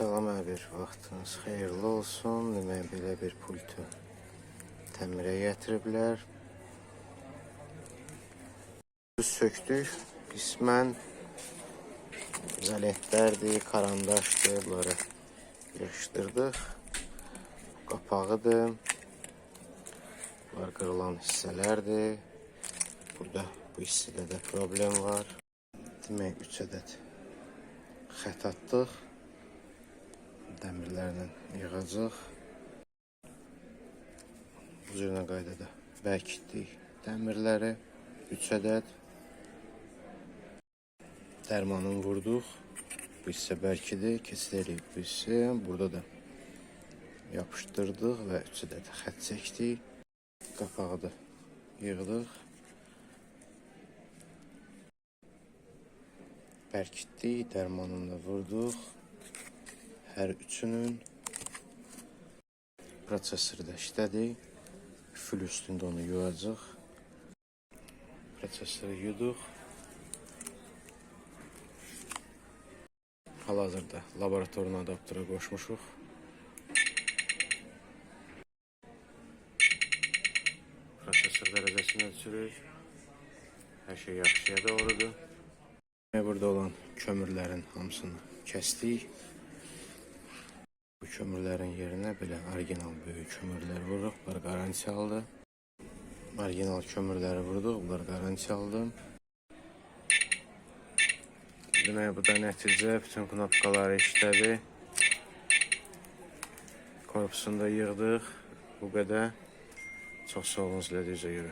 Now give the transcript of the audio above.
Salam, hər bir vaxtınız xeyirli olsun. Demək, belə bir pultu təmirə gətiriblər. Söktük, qismən izolentlərdir, karandaşdır, bunları yığışdırdıq. Qapağıdır, bunlar qırılan hissələrdir. Burada bu hissədə də problem var. Demək, 3 ədəd xət atdıq. Dəmirlərlə yığacaq. Bu cürünə qaydada bərkitdik dəmirləri 3 ədəd. Dərmanını vurduq. Bu hissə bərkidir, kəsirik bu hissə. Burada da yapışdırdıq və 3 ədəd xət çəkdik. Qapağı da yığdıq. Bərkitdik, dərmanını da vurduq. Hər üçünün prosesorda işlədik. Fül üstündə onu yuyacaq. Prosesoru yuduq. Hal-hazırda laboratorun adaptera qoşmuşuq. Prosesor dərəcəsini ölçürük. Hər şey yaxşıya doğrudur. Burada olan kömürlərin hamısını kəsdik. Bu kömürlərin yerinə belə orijinal böyük kömürlər vururuq. Bunlar qarantiyalıdır. Orijinal kömürləri vurduq. Bunlar qarantiyalıdır. Demək, bu da nəticə. Bütün knopkaları işlədi. Korpusunu da yığdıq. Bu qədər. Çox sağ olun, sizlə üzə görə.